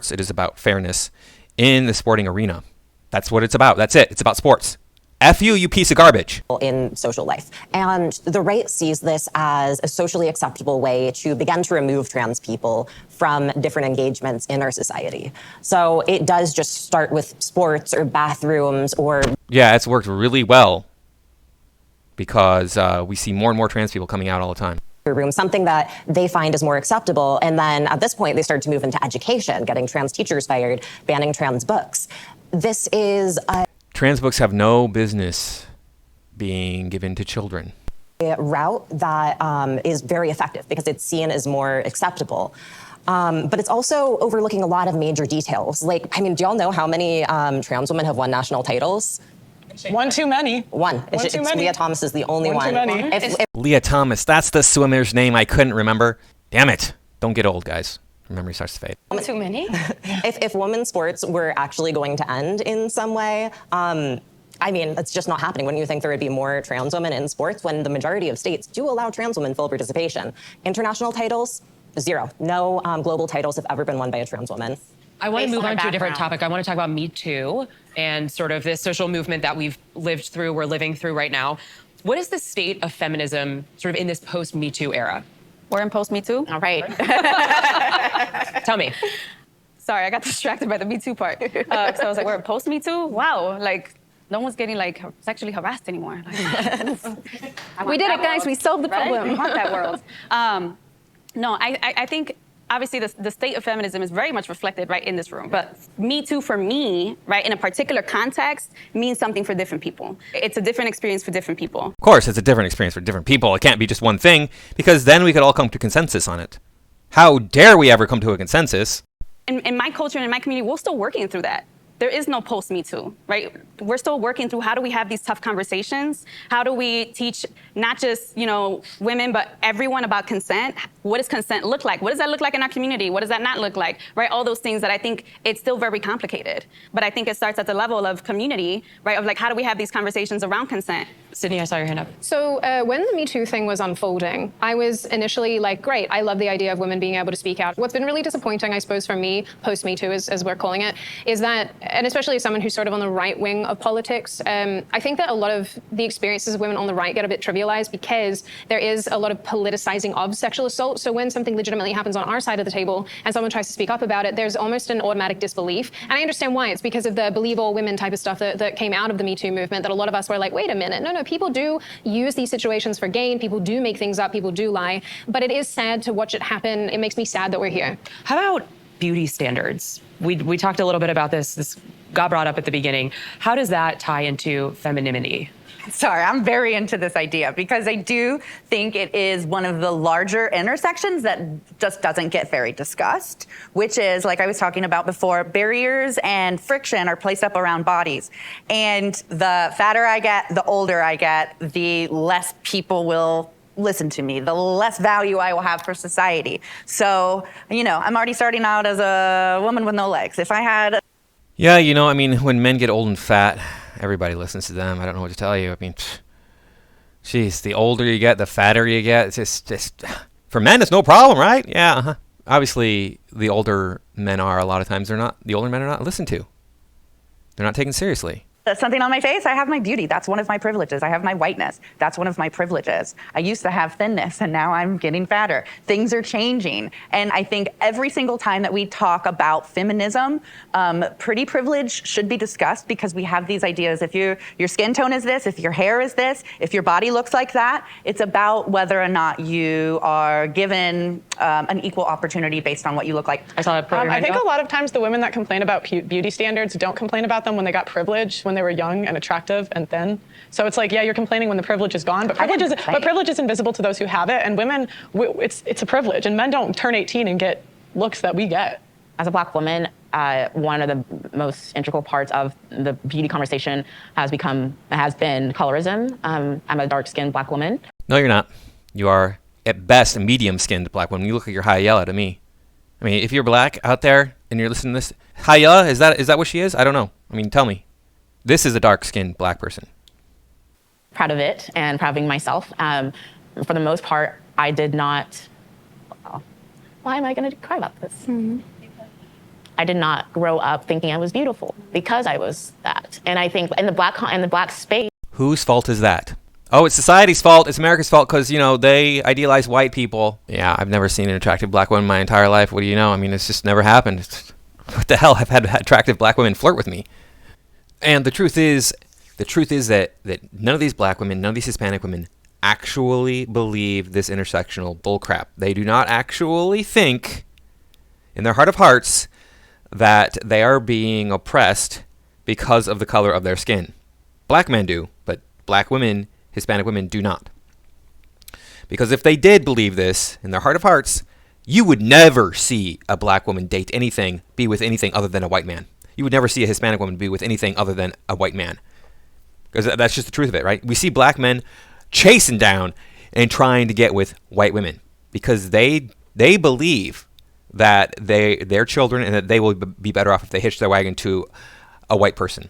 It is about fairness in the sporting arena. That's what it's about. That's it. It's about sports. F you, you piece of garbage. In social life. And the right sees this as a socially acceptable way to begin to remove trans people from different engagements in our society. So it does just start with sports or bathrooms or... Yeah, it's worked really well because we see more and more trans people coming out all the time. Room, something that they find is more acceptable. And then at this point, they start to move into education, getting trans teachers fired, banning trans books. This is trans books have no business being given to children. A route that is very effective because it's seen as more acceptable. But it's also overlooking a lot of major details. Like, I mean, do y'all know how many trans women have won national titles? One too many. One. It's Leah Thomas is the only one. Too many. Leah Thomas, that's the swimmer's name I couldn't remember. Damn it. Don't get old, guys. Her memory starts to fade. Too many? If women's sports were actually going to end in some way, I mean, it's just not happening. Wouldn't you think there would be more trans women in sports when the majority of states do allow trans women full participation? International titles, zero. No global titles have ever been won by a trans woman. I want to move on to a different topic. I want to talk about Me Too and sort of this social movement that we're living through right now. What is the state of feminism sort of in this post-Me Too era? We're in post-Me Too? All right. Tell me. Sorry, I got distracted by the Me Too part. So I was like, we're in post-Me Too? Wow, like, no one's getting like sexually harassed anymore. Like, we did it, guys. We solved the problem. I want that world. No, I think obviously the state of feminism is very much reflected right in this room. But Me Too for me, right, in a particular context, means something for different people. It's a different experience for different people. Of course, it's a different experience for different people. It can't be just one thing, because then we could all come to consensus on it. How dare we ever come to a consensus? In my culture and in my community, we're still working through that. There is no post-Me Too, right? We're still working through how do we have these tough conversations? How do we teach not just, women, but everyone about consent? What does consent look like? What does that look like in our community? What does that not look like, right? All those things that I think it's still very complicated. But I think it starts at the level of community, right? Of like, how do we have these conversations around consent? Sydney, I saw your hand up. So when the Me Too thing was unfolding, I was initially like, great, I love the idea of women being able to speak out. What's been really disappointing, I suppose, for me, post-Me Too, as we're calling it, is that, and especially as someone who's sort of on the right wing of politics, I think that a lot of the experiences of women on the right get a bit trivialized because there is a lot of politicizing of sexual assault. So when something legitimately happens on our side of the table and someone tries to speak up about it, there's almost an automatic disbelief. And I understand why. It's because of the believe all women type of stuff that came out of the Me Too movement, that a lot of us were like, wait a minute, no, people do use these situations for gain. People do make things up. People do lie. But it is sad to watch it happen. It makes me sad that we're here. How about beauty standards? We talked a little bit about this. This got brought up at the beginning. How does that tie into femininity? Sorry, I'm very into this idea because I do think it is one of the larger intersections that just doesn't get very discussed, which is, like I was talking about before, barriers and friction are placed up around bodies. And the fatter I get, the older I get, the less people will listen to me, the less value I will have for society. So, I'm already starting out as a woman with no legs. If I had... Yeah, when men get old and fat, everybody listens to them. I don't know what to tell you. Geez, the older you get, the fatter you get. It's just for men, it's no problem, right? Yeah. Uh-huh. Obviously, the older men are, a lot of times the older men are not listened to. They're not taken seriously. Something on my face, I have my beauty. That's one of my privileges. I have my whiteness. That's one of my privileges. I used to have thinness and now I'm getting fatter. Things are changing. And I think every single time that we talk about feminism, pretty privilege should be discussed because we have these ideas. If your skin tone is this, if your hair is this, if your body looks like that, it's about whether or not you are given an equal opportunity based on what you look like. I think a lot of times the women that complain about beauty standards don't complain about them when they got privilege, when they were young and attractive and thin. So it's like, yeah, you're complaining when the privilege is gone, but privilege is invisible to those who have it. And women, it's a privilege. And men don't turn 18 and get looks that we get. As a Black woman, one of the most integral parts of the beauty conversation has been colorism. I'm a dark-skinned Black woman. No, you're not. You are, at best, a medium-skinned Black woman. You look like you're Hayela to me. If you're Black out there and you're listening to this, Hayela, is that what she is? I don't know. Tell me. This is a dark-skinned Black person. Proud of it and proud of being myself. For the most part, I did not... Why am I going to cry about this? Mm-hmm. I did not grow up thinking I was beautiful because I was that. And I think in the Black space... Whose fault is that? Oh, it's society's fault. It's America's fault because, they idealize white people. Yeah, I've never seen an attractive Black woman in my entire life. What do you know? It's just never happened. What the hell? I've had attractive Black women flirt with me. And the truth is that none of these Black women, none of these Hispanic women actually believe this intersectional bullcrap. They do not actually think, in their heart of hearts, that they are being oppressed because of the color of their skin. Black men do, but Black women, Hispanic women do not. Because if they did believe this in their heart of hearts, you would never see a Black woman be with anything other than a white man. You would never see a Hispanic woman be with anything other than a white man. Because that's just the truth of it, right? We see Black men chasing down and trying to get with white women because they believe that their children and that they will be better off if they hitch their wagon to a white person.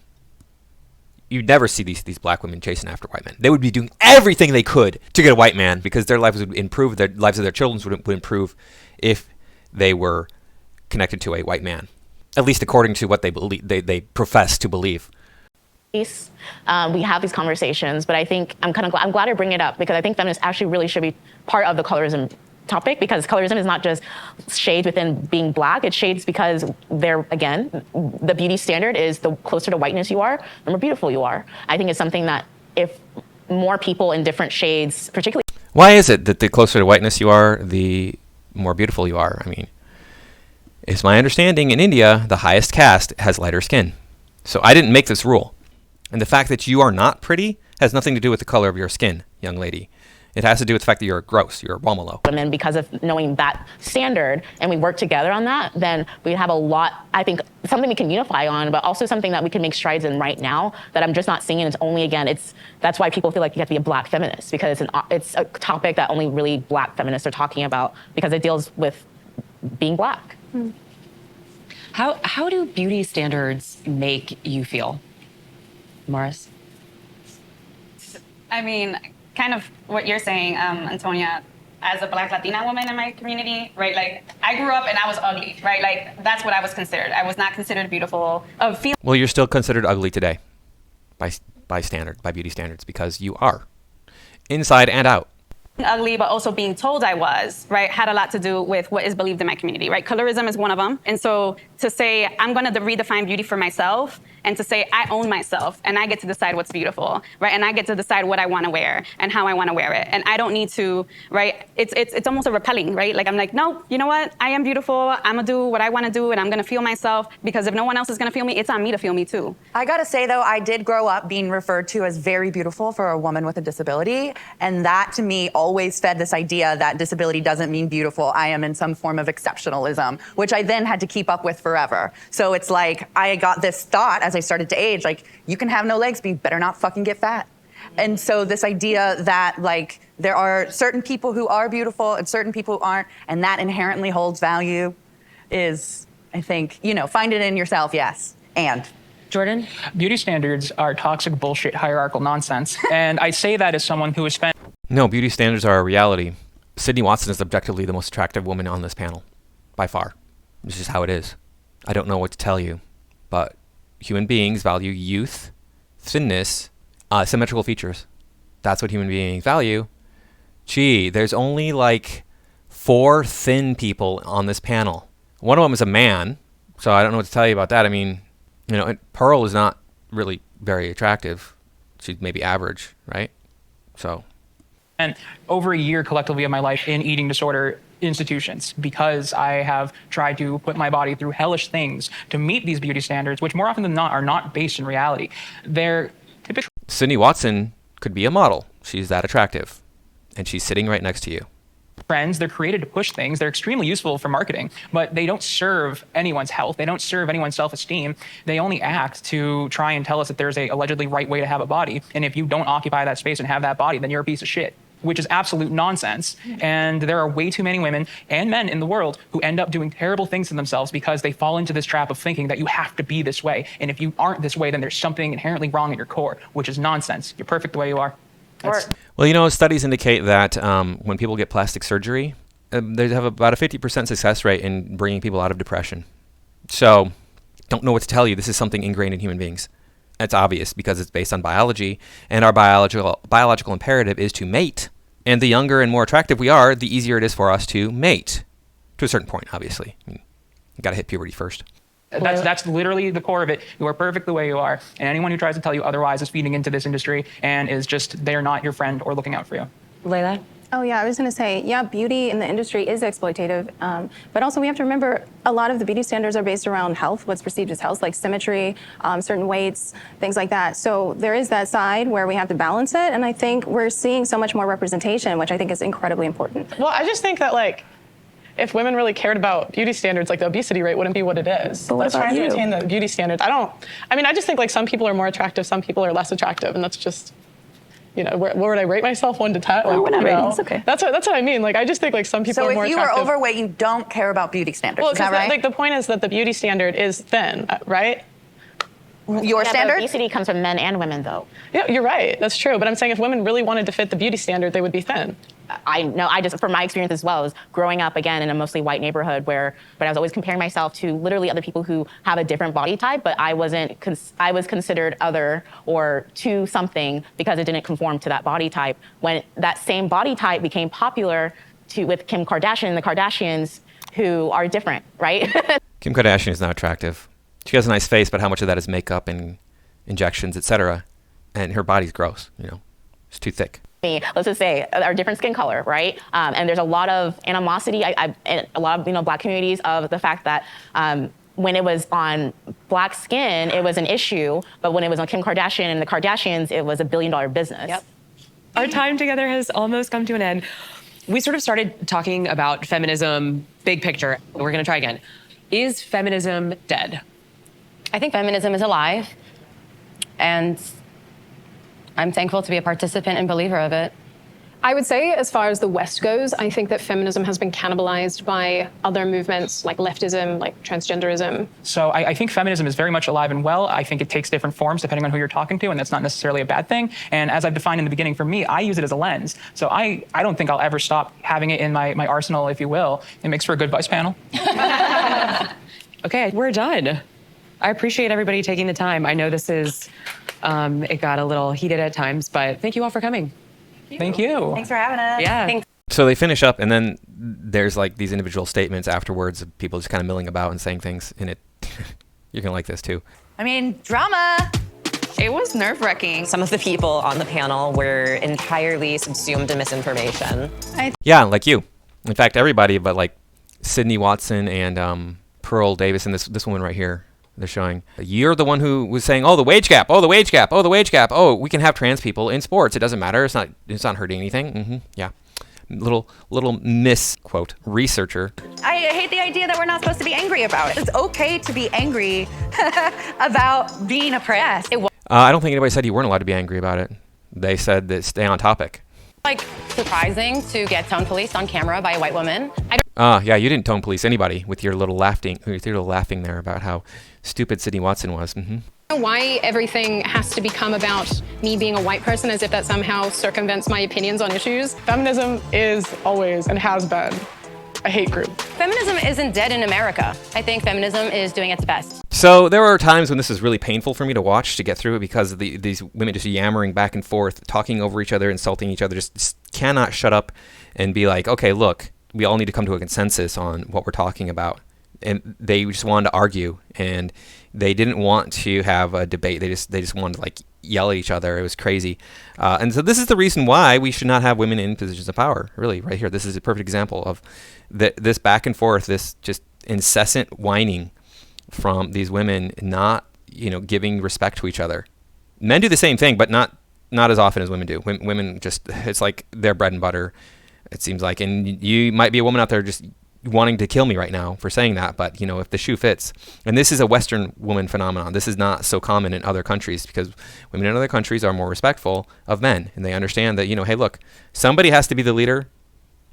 You'd never see these black women chasing after white men. They would be doing everything they could to get a white man because their lives would improve, their lives of their children would improve if they were connected to a white man, at least according to what they believe, they profess to believe. We have these conversations, but I think I'm glad to bring it up because I think feminists actually really should be part of the colorism topic, because colorism is not just shades within being black, it's shades because again, the beauty standard is the closer to whiteness you are, the more beautiful you are. I think it's something that if more people in different shades, particularly... Why is it that the closer to whiteness you are, the more beautiful you are? I mean, it's my understanding in India, the highest caste has lighter skin. So I didn't make this rule. And the fact that you are not pretty has nothing to do with the color of your skin, young lady. It has to do with the fact that you're gross, you're a Whameloe. Women, because of knowing that standard, and we work together on that, then we have a lot, I think, something we can unify on, but also something that we can make strides in right now that I'm just not seeing. And it's only, again, that's why people feel like you have to be a black feminist, because it's a topic that only really black feminists are talking about because it deals with being black. How do beauty standards make you feel, Morris? I mean, kind of what you're saying, Antonia, as a black Latina woman in my community, right? Like, I grew up and I was ugly, right? Like, that's what I was considered. I was not considered beautiful. Well, you're still considered ugly today by beauty standards, because you are, inside and out. Ugly, but also being told I was, right, had a lot to do with what is believed in my community, right? Colorism is one of them. And so to say, I'm going to redefine beauty for myself, and to say I own myself and I get to decide what's beautiful, right? And I get to decide what I want to wear and how I want to wear it. And I don't need to, right? It's almost a repelling, right? Like, I'm like, no, you know what? I am beautiful. I'm going to do what I want to do, and I'm going to feel myself, because if no one else is going to feel me, it's on me to feel me too. I got to say, though, I did grow up being referred to as very beautiful for a woman with a disability. And that, to me, always fed this idea that disability doesn't mean beautiful. I am in some form of exceptionalism, which I then had to keep up with forever. So it's like, I got this thought as I started to age, like, you can have no legs, but you better not fucking get fat. And so this idea that, like, there are certain people who are beautiful and certain people who aren't, and that inherently holds value is, I think, find it in yourself, yes. And Jordan? Beauty standards are toxic bullshit hierarchical nonsense. And I say that as someone who has spent... No, beauty standards are a reality. Sydney Watson is objectively the most attractive woman on this panel, by far. This is how it is. I don't know what to tell you, but human beings value youth, thinness, symmetrical features. That's what human beings value. Gee, there's only like 4 thin people on this panel. One of them is a man, so I don't know what to tell you about that. I mean, Pearl is not really very attractive. She's maybe average, right? So. And over a year collectively of my life in eating disorder institutions, because I have tried to put my body through hellish things to meet these beauty standards, which more often than not are not based in reality. They're typically... Sydney Watson could be a model. She's that attractive. And she's sitting right next to you. Trends, they're created to push things. They're extremely useful for marketing, but they don't serve anyone's health. They don't serve anyone's self-esteem. They only act to try and tell us that there's a allegedly right way to have a body. And if you don't occupy that space and have that body, then you're a piece of shit, which is absolute nonsense. And there are way too many women and men in the world who end up doing terrible things to themselves because they fall into this trap of thinking that you have to be this way. And if you aren't this way, then there's something inherently wrong at your core, which is nonsense. You're perfect the way you are. Well, studies indicate that when people get plastic surgery, they have about a 50% success rate in bringing people out of depression. So, don't know what to tell you. This is something ingrained in human beings. It's obvious because it's based on biology, and our biological imperative is to mate. And the younger and more attractive we are, the easier it is for us to mate. To a certain point, obviously. I mean, you got to hit puberty first. That's literally the core of it. You are perfect the way you are. And anyone who tries to tell you otherwise is feeding into this industry and is just, they're not your friend or looking out for you. Layla? Oh, yeah, I was going to say, yeah, beauty in the industry is exploitative. But also we have to remember a lot of the beauty standards are based around health, what's perceived as health, like symmetry, certain weights, things like that. So there is that side where we have to balance it. And I think we're seeing so much more representation, which I think is incredibly important. Well, I just think that, like, if women really cared about beauty standards, like, the obesity rate wouldn't be what it is. But what Let's about try and you? maintain the beauty standards. I just think, like, some people are more attractive, some people are less attractive, and that's just where would I rate myself 1 to 10? Oh, we're not rating, it's okay. That's what I mean. Like, I just think like some people So are more if you attractive. are overweight, you don't care about beauty standards. Well, is that right? like the point is that the beauty standard is thin, right? Your Yeah, standard? but obesity comes from men and women, though. Yeah, you're right. That's true. But I'm saying if women really wanted to fit the beauty standard, they would be thin. I know, from my experience as well, is growing up again in a mostly white neighborhood but I was always comparing myself to literally other people who have a different body type, but I was considered other or to something because it didn't conform to that body type. When that same body type became popular with Kim Kardashian and the Kardashians, who are different, right? Kim Kardashian is not attractive. She has a nice face, but how much of that is makeup and injections, etc.? And her body's gross, It's too thick. Let's just say our different skin color, right? And there's a lot of animosity, in a lot of black communities of the fact that when it was on black skin, it was an issue, but when it was on Kim Kardashian and the Kardashians, it was $1 billion business. Yep. Our time together has almost come to an end. We sort of started talking about feminism, big picture. We're going to try again. Is feminism dead? I think feminism is alive, and I'm thankful to be a participant and believer of it. I would say, as far as the West goes, I think that feminism has been cannibalized by other movements like leftism, like transgenderism. So I think feminism is very much alive and well. I think it takes different forms depending on who you're talking to, and that's not necessarily a bad thing. And as I've defined in the beginning, for me, I use it as a lens. So I don't think I'll ever stop having it in my arsenal, if you will. It makes for a good vice panel. Okay, we're done. I appreciate everybody taking the time. I know this is, it got a little heated at times, but thank you all for coming. Thank you. Thanks for having us. Yeah. Thanks. So they finish up, and then there's like these individual statements afterwards of people just kind of milling about and saying things, and you're gonna like this too. I mean, drama. It was nerve-wracking. Some of the people on the panel were entirely subsumed in misinformation. Yeah, like you. In fact, everybody but like Sydney Watson and Pearl Davis and this woman right here. They're showing you're the one who was saying, oh, the wage gap, oh, the wage gap, oh, the wage gap, oh, we can have trans people in sports. It doesn't matter. It's not hurting anything. Yeah, little misquote researcher. I hate the idea that we're not supposed to be angry about it. It's okay to be angry about being oppressed. I don't think anybody said you weren't allowed to be angry about it. They said that stay on topic. Like, surprising to get tone policed on camera by a white woman. Yeah, you didn't tone police anybody with your little laughing there about how stupid Sydney Watson was. Why everything has to become about me being a white person as if that somehow circumvents my opinions on issues. Feminism is always and has been a hate group. Feminism isn't dead in America. I think feminism is doing its best. So there are times when this is really painful for me to watch, to get through it, because of these women just yammering back and forth, talking over each other, insulting each other, just cannot shut up and be like, okay, look, we all need to come to a consensus on what we're talking about. And they just wanted to argue, and they didn't want to have a debate. They just wanted to like yell at each other. It was crazy. And so this is the reason why we should not have women in positions of power. Really, right here. This is a perfect example of this back and forth, this just incessant whining from these women, not giving respect to each other. Men do the same thing, but not as often as women do. Women just, it's like their bread and butter, it seems like. And you might be a woman out there just wanting to kill me right now for saying that, but if the shoe fits. And this is a Western woman phenomenon. This is not so common in other countries, because women in other countries are more respectful of men, and they understand that hey, look, somebody has to be the leader.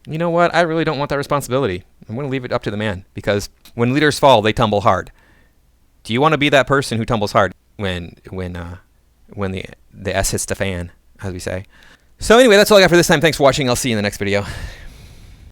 You know what? I really don't want that responsibility. I'm going to leave it up to the man, because when leaders fall, they tumble hard. Do you want to be that person who tumbles hard when the S hits the fan, as we say? So anyway, that's all I got for this time. Thanks for watching. I'll see you in the next video.